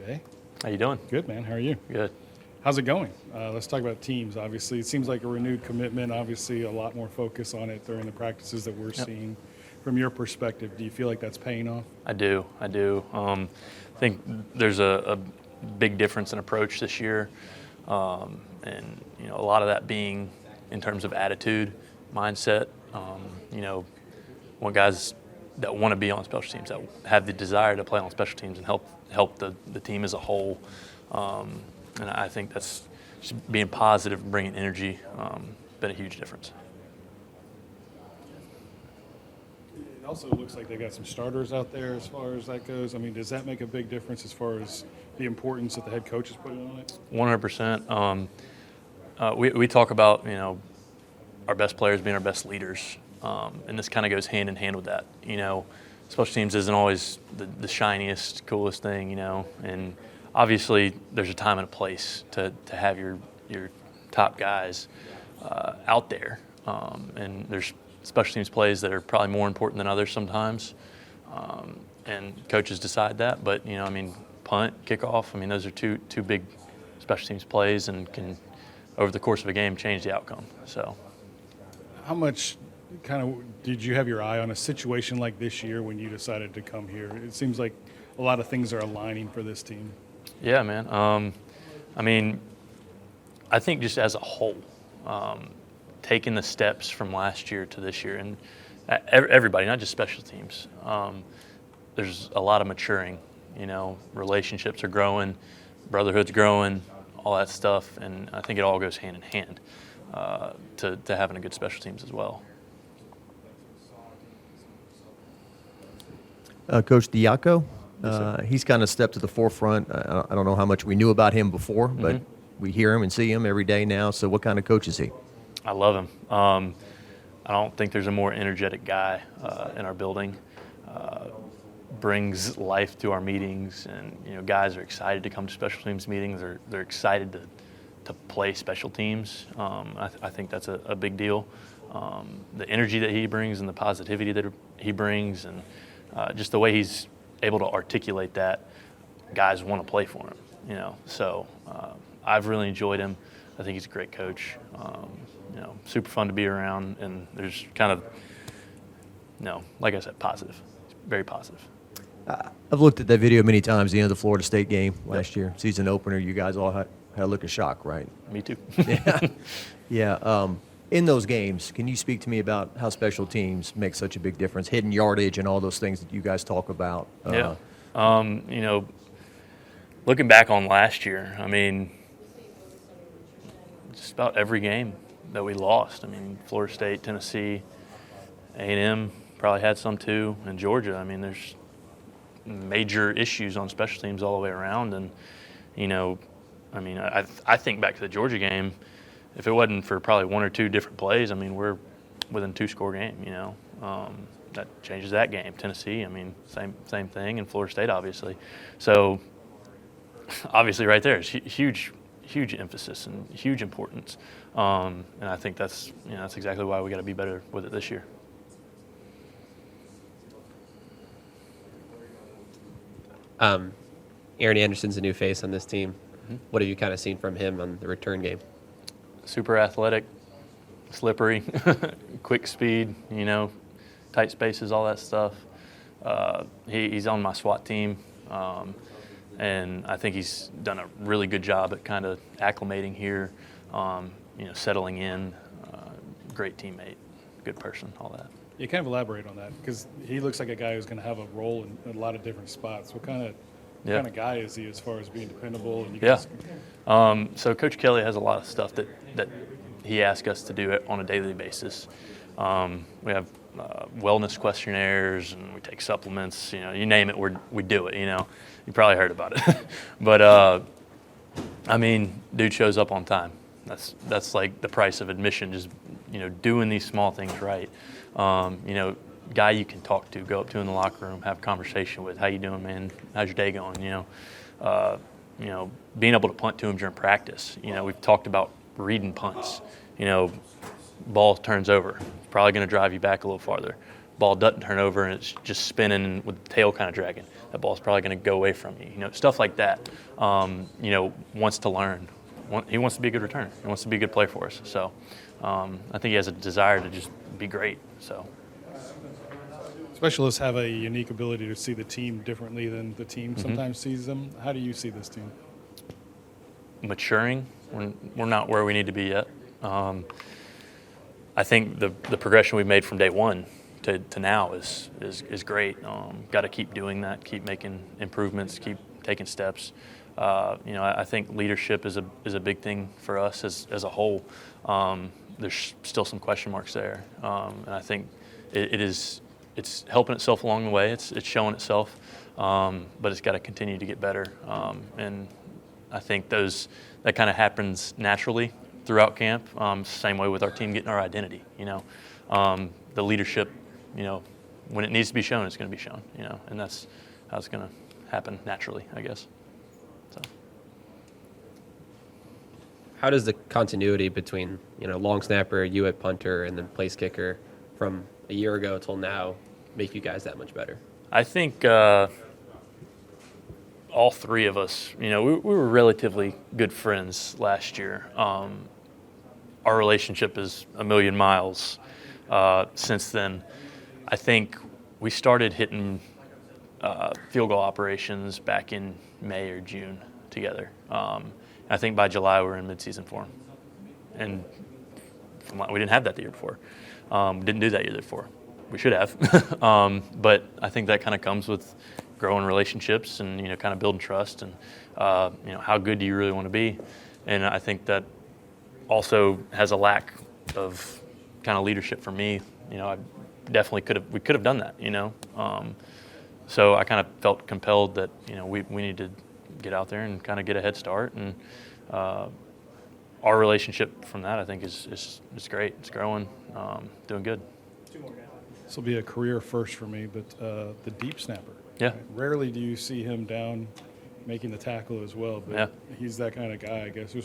Jay. How you doing? Good, man. How are you? Good. How's it going? Let's talk about teams, obviously. It seems like a renewed commitment, obviously a lot more focus on it during the practices that we're seeing. From your perspective, do you feel like that's paying off? I do. I think there's a big difference in approach this year, and a lot of that being in terms of attitude, mindset. Want guys that want to be on special teams, that have the desire to play on special teams and help the team as a whole. And I think that's just being positive, bringing energy, been a huge difference. It also looks like they got some starters out there as far as that goes. I mean, does that make a big difference as far as the importance that the head coach is putting on it? 100%. We talk about, our best players being our best leaders, and this kind of goes hand in hand with that. Special teams isn't always the shiniest, coolest thing, and obviously there's a time and a place to have your top guys out there, and there's special teams plays that are probably more important than others sometimes, and coaches decide that. But punt, kickoff, those are two big special teams plays and can, over the course of a game, change the outcome. So, how much kind of did you have your eye on a situation like this year when you decided to come here? It seems like a lot of things are aligning for this team. Yeah, man. I think just as a whole, taking the steps from last year to this year, and everybody, not just special teams, there's a lot of maturing. Relationships are growing, brotherhood's growing, all that stuff, and I think it all goes hand in hand to having a good special teams as well. Coach Diaco, Yes, he's kind of stepped to the forefront. I don't know how much we knew about him before, but we hear him and see him every day now. So what kind of coach is he? I love him. I don't think there's a more energetic guy in our building. Brings life to our meetings, and guys are excited to come to special teams meetings. They're excited to play special teams. I think that's a big deal. The energy that he brings and the positivity that he brings, and just the way he's able to articulate that, guys want to play for him. So I've really enjoyed him. I think he's a great coach. Super fun to be around, and there's kind of, like I said, positive. It's very positive. I've looked at that video many times, the end of the Florida State game last year, season opener. You guys all had a look of shock, right? Me too. Yeah. In those games, can you speak to me about how special teams make such a big difference, hidden yardage and all those things that you guys talk about? Yeah. Looking back on last year, just about every game that we lost. Florida State, Tennessee, A&M probably had some too, and Georgia. There's major issues on special teams all the way around, and I think back to the Georgia game. If it wasn't for probably one or two different plays, we're within 2-score game. That changes that game. Tennessee, same thing, and Florida State, obviously. So obviously, right there is huge emphasis and huge importance, and I think that's exactly why we got to be better with it this year. Aaron Anderson's a new face on this team. What have you kind of seen from him on the return game? Super athletic, slippery, quick speed, tight spaces, all that stuff. He's on my SWAT team, and I think he's done a really good job at kind of acclimating here, settling in. Great teammate, good person, all that. You kind of elaborate on that, because he looks like a guy who's going to have a role in a lot of different spots. What kind of guy is he as far as being dependable? And So Coach Kelly has a lot of stuff that he asks us to do on a daily basis. We have wellness questionnaires, and we take supplements. You name it, we do it. You probably heard about it. But dude shows up on time. That's like the price of admission. Just doing these small things right. Guy you can talk to, go up to in the locker room, have a conversation with. How you doing, man? How's your day going? Being able to punt to him during practice. We've talked about reading punts. Ball turns over, probably going to drive you back a little farther. ball doesn't turn over and it's just spinning with the tail kind of dragging. That ball's probably going to go away from you. Stuff like that. Wants to learn. He wants to be a good returner. He wants to be a good player for us. So I think he has a desire to just be great. So Specialists have a unique ability to see the team differently than the team sometimes sees them. How do you see this team? maturing. We're not where we need to be yet. I think the progression we've made from day one to now is great. Got to keep doing that, keep making improvements, keep taking steps. I think leadership is a big thing for us as a whole. There's still some question marks there, and I think it's helping itself along the way. It's showing itself, but it's got to continue to get better. And I think that kind of happens naturally throughout camp. Same way with our team getting our identity. The leadership. When it needs to be shown, it's going to be shown. And that's how it's going to happen naturally, I guess. So. How does the continuity between long snapper, you at punter, and then place kicker from a year ago till now make you guys that much better? I think all three of us, we were relatively good friends last year. Our relationship is a million miles since then. I think we started hitting field goal operations back in May or June together. I think by July we were in midseason form, and we didn't have that the year before. Didn't do that year before. We should have, but I think that kind of comes with growing relationships and kind of building trust and how good do you really want to be, and I think that also has a lack of kind of leadership from me. I definitely we could have done that. So I kind of felt compelled that we need to get out there and kind of get a head start, and our relationship from that I think is great. It's growing, doing good. This will be a career first for me, but the deep snapper. Yeah. Rarely do you see him down making the tackle as well, but Yeah. he's that kind of guy, I guess.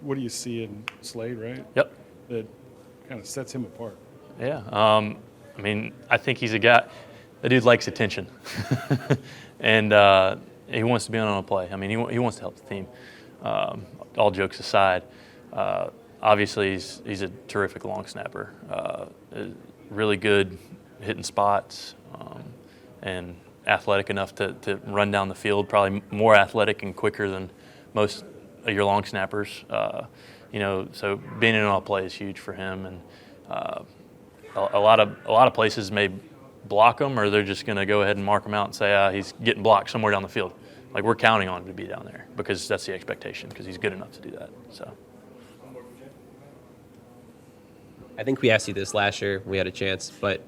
What do you see in Slade, right? Yep. That kind of sets him apart. Yeah. I think he's a guy. That dude likes attention, and he wants to be on a play. He wants to help the team. All jokes aside, obviously he's a terrific long snapper. Really good hitting spots, and athletic enough to run down the field. Probably more athletic and quicker than most of your long snappers. So being in on a play is huge for him, and a lot of places may block him, or they're just going to go ahead and mark him out and say he's getting blocked somewhere down the field. Like, we're counting on him to be down there because that's the expectation, because he's good enough to do that. So. I think we asked you this last year. We had a chance, but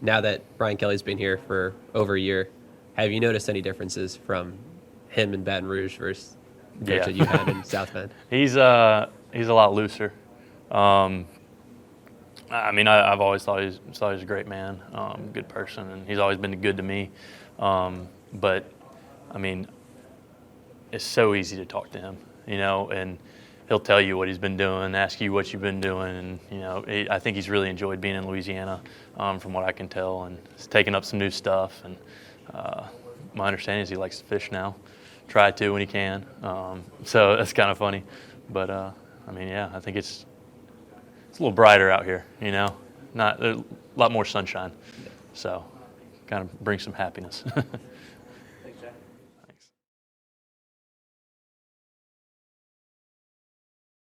now that Brian Kelly's been here for over a year, have you noticed any differences from him in Baton Rouge versus the coach that you had in South Bend? He's a lot looser. I've always thought he was a great man, good person, and he's always been good to me. But it's so easy to talk to him, and he'll tell you what he's been doing, ask you what you've been doing, and I think he's really enjoyed being in Louisiana, from what I can tell, and he's taken up some new stuff. And my understanding is he likes to fish now, try to when he can. So that's kind of funny, but I think it's a little brighter out here, there's a lot more sunshine, so kind of brings some happiness.